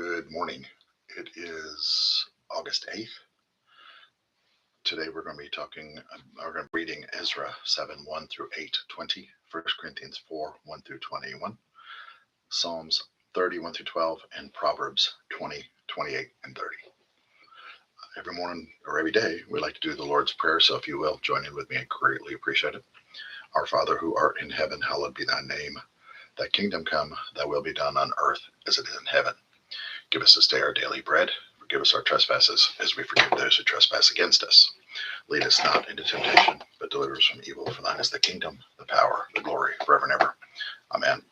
Good morning. It is August 8th. Today we're going to be reading Ezra 7 1 through 8 20, 1 Corinthians 4 1 through 21, Psalms 31 through 12, and Proverbs 20, 28, and 30. Every morning or every day, we like to do the Lord's Prayer, so if you will, join in with me, I greatly appreciate it. Our Father who art in heaven, hallowed be thy name. Thy kingdom come, thy will be done on earth as it is in heaven. Give us this day our daily bread. Forgive us our trespasses, as we forgive those who trespass against us. Lead us not into temptation, but deliver us from evil. For thine is the kingdom, the power, the glory, forever and ever. Amen.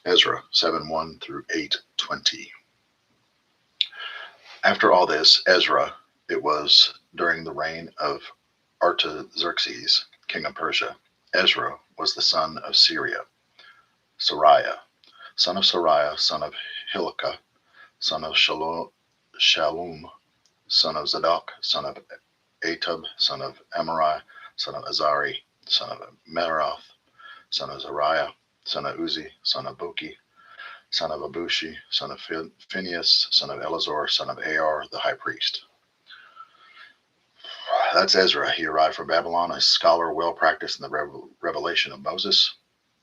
Ezra 7 1 through 8 20. After all this, Ezra, it was during the reign of Artaxerxes, king of Persia. Ezra was the son of Sariah, son of Sariah, son of Hilkiah, son of Shallum, son of Zadok, son of Atub, son of Amariah, son of Azari, son of Merath, son of Zariah, son of Uzi, son of Buki, son of Abushi, son of Phinehas, son of Eleazar, son of Ar, the high priest. That's Ezra. He arrived from Babylon, a scholar well practiced in the revelation of Moses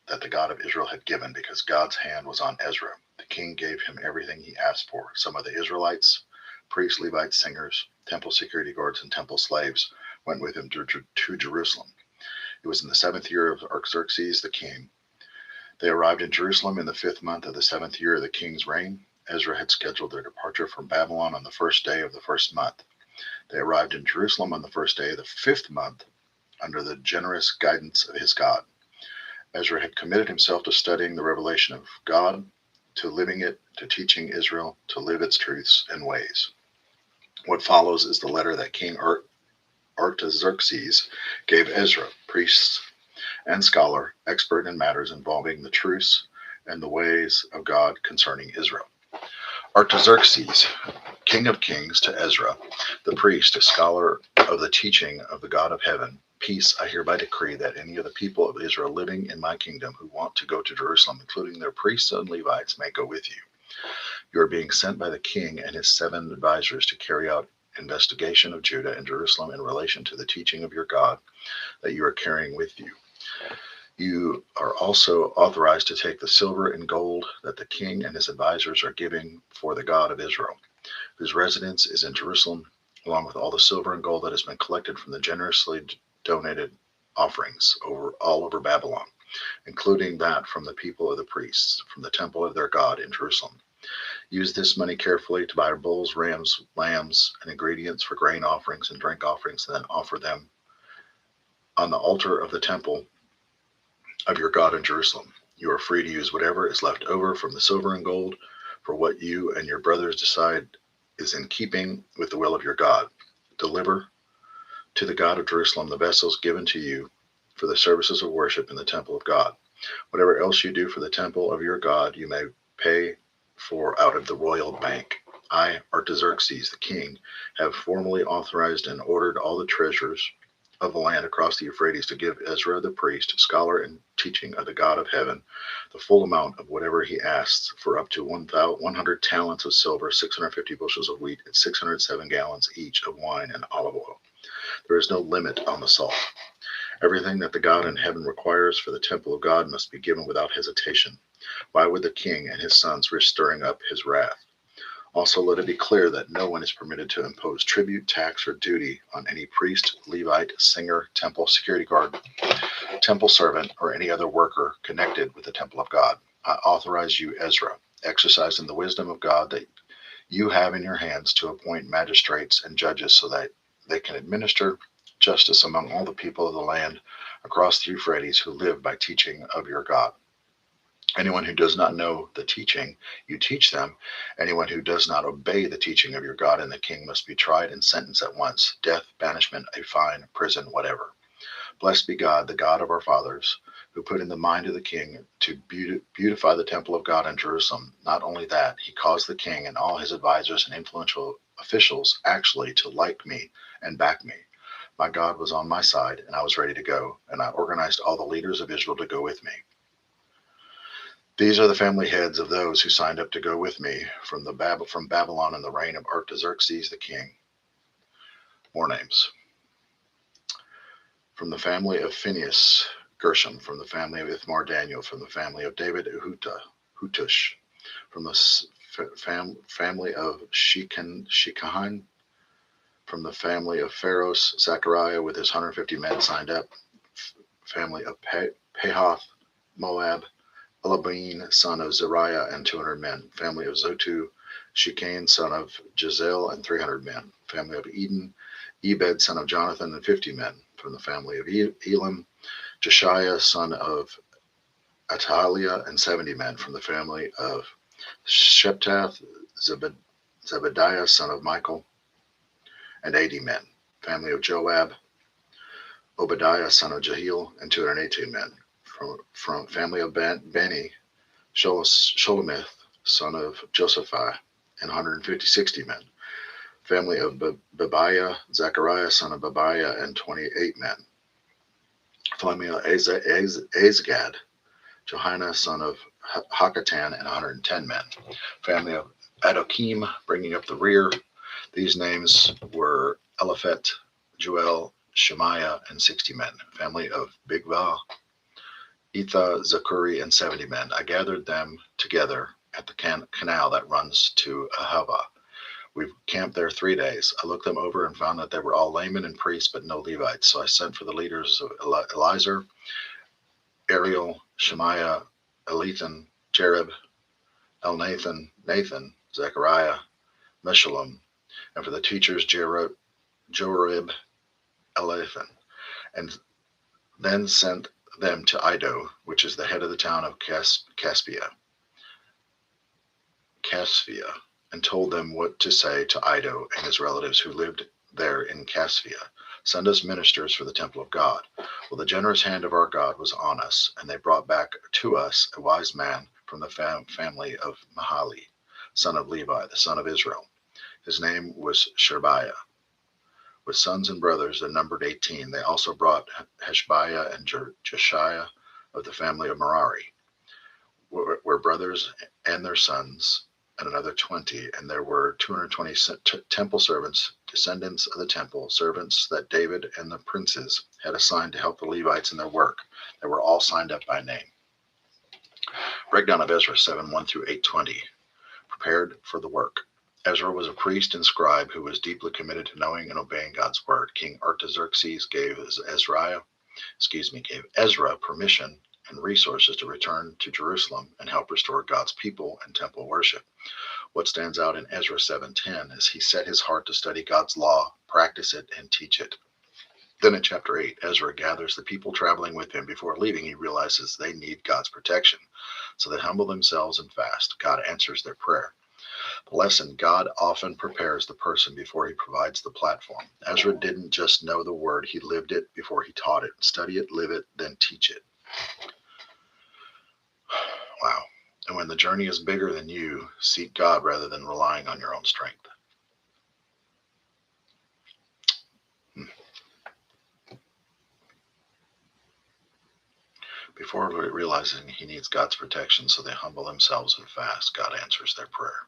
that the God of Israel had given, because God's hand was on Ezra. The king gave him everything he asked for. Some of the Israelites, priests, Levites, singers, temple security guards, and temple slaves went with him to Jerusalem. It was in the 7th year of Artaxerxes the king. They arrived in Jerusalem in the 5th month of the 7th year of the king's reign. Ezra had scheduled their departure from Babylon on the 1st day of the 1st month. They arrived in Jerusalem on the 1st day of the 5th month under the generous guidance of his God. Ezra had committed himself to studying the revelation of God, to living it, to teaching Israel to live its truths and ways. What follows is the letter that King Artaxerxes gave Ezra, priest and scholar, expert in matters involving the truths and the ways of God concerning Israel. Artaxerxes, king of kings, to Ezra, the priest, a scholar of the teaching of the God of heaven, peace, I hereby decree that any of the people of Israel living in my kingdom who want to go to Jerusalem, including their priests and Levites, may go with you. You are being sent by the king and his 7 advisors to carry out investigation of Judah and Jerusalem in relation to the teaching of your God that you are carrying with you. You are also authorized to take the silver and gold that the king and his advisors are giving for the God of Israel, whose residence is in Jerusalem, along with all the silver and gold that has been collected from the generously donated offerings all over Babylon, including that from the people of the priests, from the temple of their God in Jerusalem. Use this money carefully to buy bulls, rams, lambs, and ingredients for grain offerings and drink offerings, and then offer them on the altar of the temple of your God in Jerusalem. You are free to use whatever is left over from the silver and gold for what you and your brothers decide is in keeping with the will of your God. Deliver to the God of Jerusalem the vessels given to you for the services of worship in the temple of God. Whatever else you do for the temple of your God, you may pay for out of the royal bank. I, Artaxerxes the king, have formally authorized and ordered all the treasurers of the land across the Euphrates to give Ezra the priest, scholar and teaching of the God of heaven, the full amount of whatever he asks, for up to 100 talents of silver, 650 bushels of wheat, and 607 gallons each of wine and olive oil. There is no limit on the salt. Everything that the God in heaven requires for the temple of God must be given without hesitation. Why would the king and his sons risk stirring up his wrath? Also, let it be clear that no one is permitted to impose tribute, tax, or duty on any priest, Levite, singer, temple security guard, temple servant, or any other worker connected with the temple of God. I authorize you, Ezra, exercising the wisdom of God that you have in your hands, to appoint magistrates and judges so that they can administer justice among all the people of the land across the Euphrates who live by teaching of your God. Anyone who does not know the teaching, you teach them. Anyone who does not obey the teaching of your God and the king must be tried and sentenced at once: death, banishment, a fine, prison, whatever. Blessed be God, the God of our fathers, who put in the mind of the king to beautify the temple of God in Jerusalem. Not only that, he caused the king and all his advisors and influential officials actually to like me and back me. My God was on my side, and I was ready to go, and I organized all the leaders of Israel to go with me. These are the family heads of those who signed up to go with me from Babylon in the reign of Artaxerxes the king. More names. From the family of Phinehas, Gershom. From the family of Ithmar, Daniel. From the family of David, Hutush. From the family of Shekahan. From the family of Pharos, Zechariah with his 150 men signed up. Family of Pahath, Moab, Elabin, son of Zariah, and 200 men. Family of Zotu, Shekain, son of Jezel, and 300 men. Family of Eden, Ebed, son of Jonathan, and 50 men. From the family of Elam, Jeshiah, son of Ataliah, and 70 men. From the family of Sheptath, Zebediah, son of Michael, and 80 men. Family of Joab, Obadiah, son of Jehiel, and 218 men. From family of Bani, Sholomith, son of Josaphi, and 60 men. Family of Babiah, Zechariah, son of Babiah, and 28 men. Family of Azgad, Johanna, son of Hakatan, and 110 men. Family of Adokim, bringing up the rear. These names were Eliphet, Joel, Shemaiah, and 60 men. Family of Bigvah, Etha, Zakuri, and 70 men. I gathered them together at the canal that runs to Ahava. We camped there 3 days. I looked them over and found that they were all laymen and priests, but no Levites. So I sent for the leaders of Elizur, Ariel, Shemaiah, Elethan, Jerib, Elnathan, Nathan, Zechariah, Meshullam, and for the teachers Jorib, Elathan, and then sent them to Iddo, which is the head of the town of Caspia, and told them what to say to Iddo and his relatives who lived there in Caspia. Send us ministers for the temple of God. Well, the generous hand of our God was on us, and they brought back to us a wise man from the family of Mahali, son of Levi, the son of Israel. His name was Sherebiah. With sons and brothers that numbered 18, they also brought Heshbiah and Jeshiah of the family of Merari, were brothers and their sons, and another 20, and there were 220 temple servants, descendants of the temple, servants that David and the princes had assigned to help the Levites in their work. They were all signed up by name. Breakdown of Ezra 7:1 through 8:20. Prepared for the work. Ezra was a priest and scribe who was deeply committed to knowing and obeying God's word. King Artaxerxes gave Ezra permission and resources to return to Jerusalem and help restore God's people and temple worship. What stands out in Ezra 7:10 is he set his heart to study God's law, practice it, and teach it. Then in chapter 8, Ezra gathers the people traveling with him. Before leaving, he realizes they need God's protection, so they humble themselves and fast. God answers their prayer. The lesson: God often prepares the person before he provides the platform. Ezra didn't just know the word, he lived it before he taught it. Study it, live it, then teach it. Wow. And when the journey is bigger than you, seek God rather than relying on your own strength. Before realizing he needs God's protection, so they humble themselves and fast, God answers their prayer.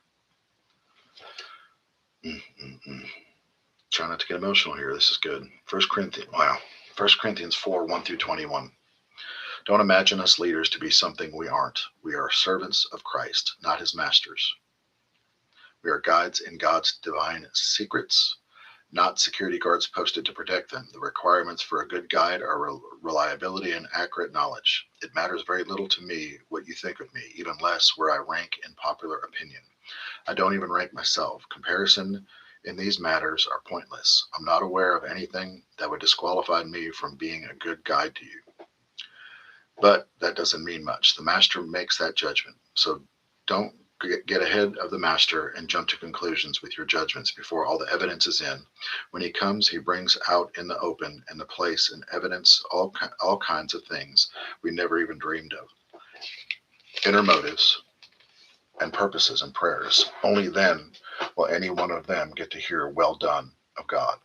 Try not to get emotional here. This is good. 1 Corinthians 4:1 through 21. Don't imagine us leaders to be something we aren't. We are servants of Christ, not his masters. We are guides in God's divine secrets, not security guards posted to protect them. The requirements for a good guide are reliability and accurate knowledge. It matters very little to me what you think of me, even less where I rank in popular opinion. I don't even rank myself. Comparison in these matters are pointless. I'm not aware of anything that would disqualify me from being a good guide to you. But that doesn't mean much. The master makes that judgment. So don't get ahead of the master and jump to conclusions with your judgments before all the evidence is in. When he comes, he brings out in the open and the place and evidence all kinds of things we never even dreamed of. Inner motives and purposes and prayers. Only then will any one of them get to hear well done of God.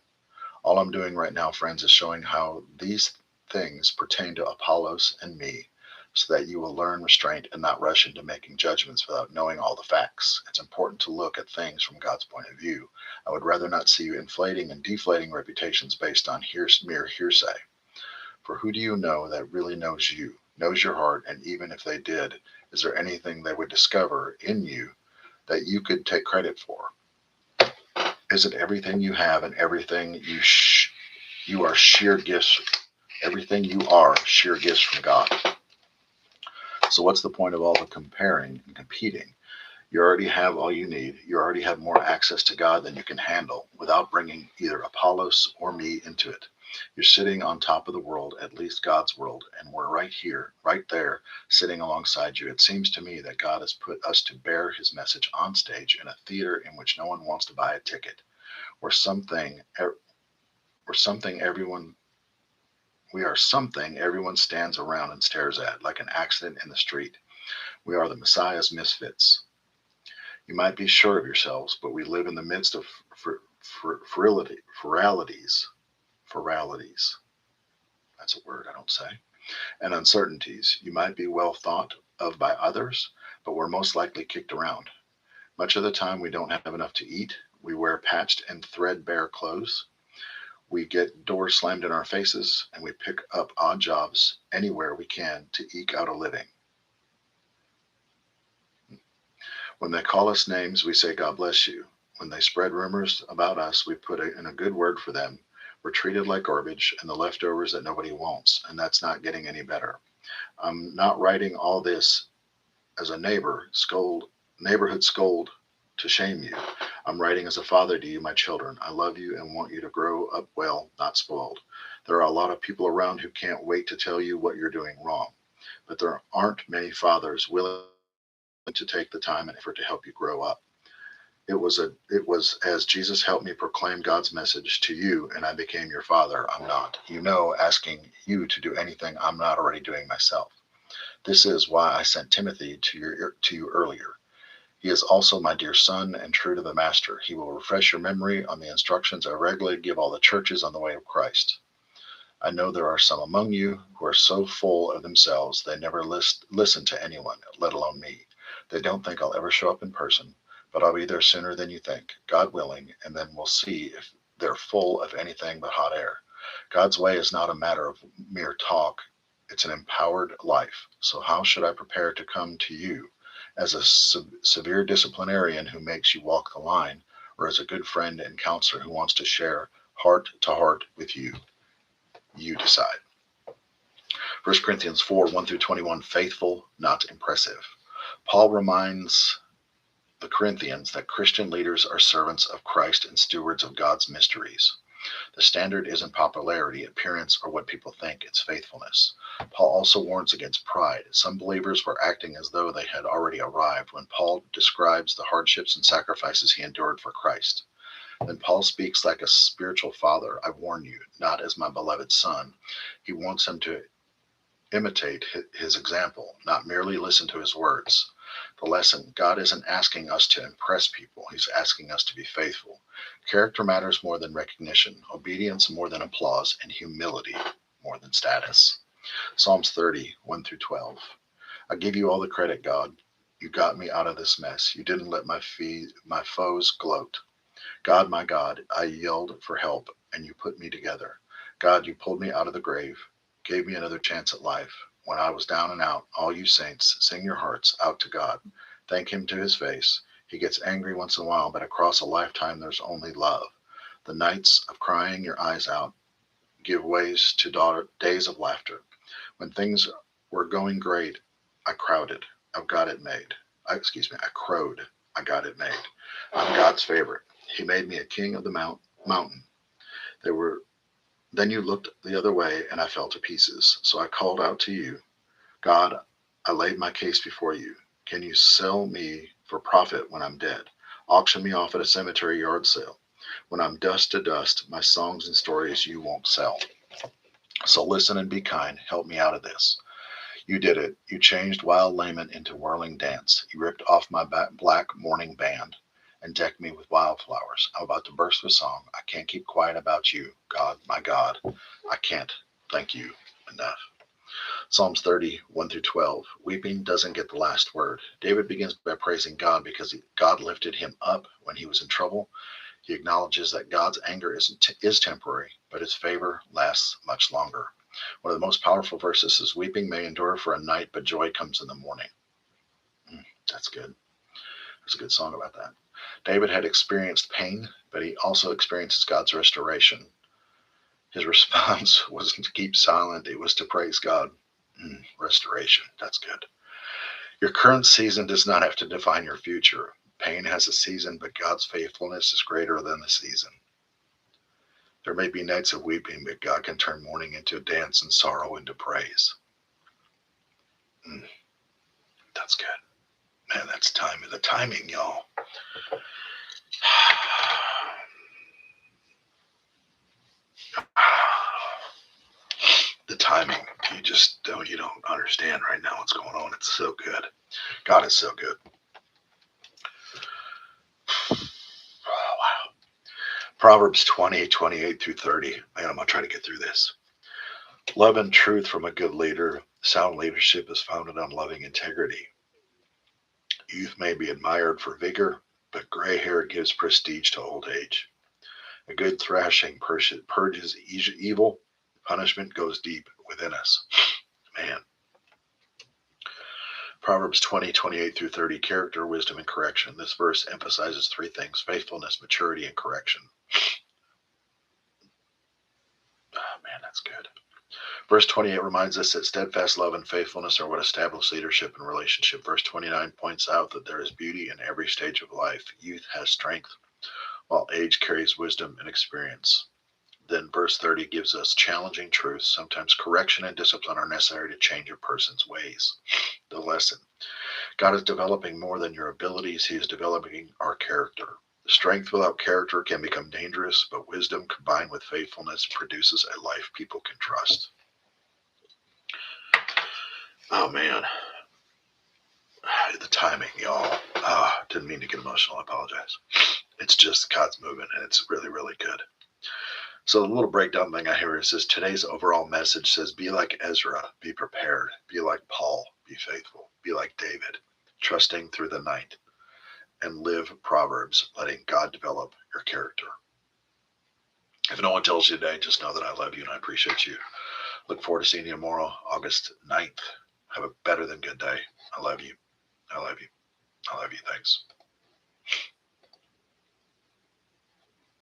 All I'm doing right now, friends, is showing how these things pertain to Apollos and me. so that you will learn restraint and not rush into making judgments without knowing all the facts. It's important to look at things from God's point of view. I would rather not see you inflating and deflating reputations based on mere hearsay. For who do you know that really knows you, knows your heart, and even if they did, is there anything they would discover in you that you could take credit for? Is it everything you have and everything you are sheer gifts? Everything you are sheer gifts from God. So what's the point of all the comparing and competing? You already have all you need. You already have more access to God than you can handle without bringing either Apollos or me into it. You're sitting on top of the world, at least God's world, and we're right here, right there, sitting alongside you. It seems to me that God has put us to bear his message on stage in a theater in which no one wants to buy a ticket. We're something, we're something everyone we are something everyone stands around and stares at, like an accident in the street. We are the Messiah's misfits. You might be sure of yourselves, but we live in the midst of feralities. Feralities. That's a word I don't say. And uncertainties. You might be well thought of by others, but we're most likely kicked around. Much of the time, we don't have enough to eat. We wear patched and threadbare clothes. We get doors slammed in our faces, and we pick up odd jobs anywhere we can to eke out a living. When they call us names, we say, God bless you. When they spread rumors about us, we put in a good word for them. We're treated like garbage and the leftovers that nobody wants, and that's not getting any better. I'm not writing all this as a neighborhood scold to shame you. I'm writing as a father to you, my children. I love you and want you to grow up well, not spoiled. There are a lot of people around who can't wait to tell you what you're doing wrong, but there aren't many fathers willing to take the time and effort to help you grow up. It was as Jesus helped me proclaim God's message to you and I became your father. I'm not, asking you to do anything I'm not already doing myself. This is why I sent Timothy to you earlier. He is also my dear son and true to the master. He will refresh your memory on the instructions I regularly give all the churches on the way of Christ. I know there are some among you who are so full of themselves they never listen to anyone, let alone me. They don't think I'll ever show up in person, but I'll be there sooner than you think, God willing, and then we'll see if they're full of anything but hot air. God's way is not a matter of mere talk, it's an empowered life. So how should I prepare to come to you? As a severe disciplinarian who makes you walk the line, or as a good friend and counselor who wants to share heart to heart with you? You decide. 1 Corinthians 4, 1 through 21, faithful, not impressive. Paul reminds the Corinthians that Christian leaders are servants of Christ and stewards of God's mysteries. The standard isn't popularity, appearance, or what people think, it's faithfulness. Paul also warns against pride. Some believers were acting as though they had already arrived when Paul describes the hardships and sacrifices he endured for Christ. Then Paul speaks like a spiritual father. I warn you, not as my beloved son. He wants him to imitate his example, not merely listen to his words. The lesson: God isn't asking us to impress people. He's asking us to be faithful. Character matters more than recognition, obedience more than applause, and humility more than status. Psalms 30, 1 through 12. I give you all the credit, God. You got me out of this mess. You didn't let my foes gloat. God, my God, I yelled for help, and you put me together. God, you pulled me out of the grave, gave me another chance at life. When I was down and out, all you saints, sing your hearts out to God. Thank him to his face. He gets angry once in a while, but across a lifetime there's only love. The nights of crying your eyes out give ways to days of laughter. When things were going great, I crowed. I got it made. I crowed. I got it made. I'm God's favorite. He made me a king of the mountain. Then you looked the other way, and I fell to pieces. So I called out to you, God, I laid my case before you. Can you sell me for profit when I'm dead? Auction me off at a cemetery yard sale. When I'm dust to dust, my songs and stories you won't sell. So listen and be kind. Help me out of this. You did it. You changed wild lament into whirling dance. You ripped off my black mourning band and decked me with wildflowers. I'm about to burst with song. I can't keep quiet about you, God, my God. I can't thank you enough. Psalms 30, 1 through 12. Weeping doesn't get the last word. David begins by praising God because God lifted him up when he was in trouble. He acknowledges that God's anger is temporary, but his favor lasts much longer. One of the most powerful verses is, weeping may endure for a night, but joy comes in the morning. That's good. There's a good song about that. David had experienced pain, but he also experiences God's restoration. His response wasn't to keep silent, it was to praise God. Restoration. That's good. Your current season does not have to define your future. Pain has a season, but God's faithfulness is greater than the season. There may be nights of weeping, but God can turn mourning into a dance and sorrow into praise. That's good. Man, that's timing. The timing, y'all. The timing. You don't understand right now what's going on. It's so good. God is so good. Oh, wow. Proverbs 20, 28 through 30. Man, I'm going to try to get through this. Love and truth from a good leader. Sound leadership is founded on loving integrity. Youth may be admired for vigor, but gray hair gives prestige to old age. A good thrashing purges evil. Punishment goes deep within us. Man. Proverbs 20, 28 through 30, character, wisdom, and correction. This verse emphasizes three things: faithfulness, maturity, and correction. Oh, man, that's good. Verse 28 reminds us that steadfast love and faithfulness are what establish leadership and relationship. Verse 29 points out that there is beauty in every stage of life. Youth has strength, while age carries wisdom and experience. Then verse 30 gives us challenging truths. Sometimes correction and discipline are necessary to change a person's ways. The lesson: God is developing more than your abilities. He is developing our character. Strength without character can become dangerous, but wisdom combined with faithfulness produces a life people can trust. Oh, man. The timing, y'all. Didn't mean to get emotional. I apologize. It's just God's movement, and it's really, really good. So the little breakdown thing I hear is this: today's overall message says, be like Ezra, be prepared. Be like Paul, be faithful. Be like David, trusting through the night. And live Proverbs, letting God develop your character. If no one tells you today, just know that I love you and I appreciate you. Look forward to seeing you tomorrow, August 9th. Have a better than good day. I love you. I love you. I love you. Thanks.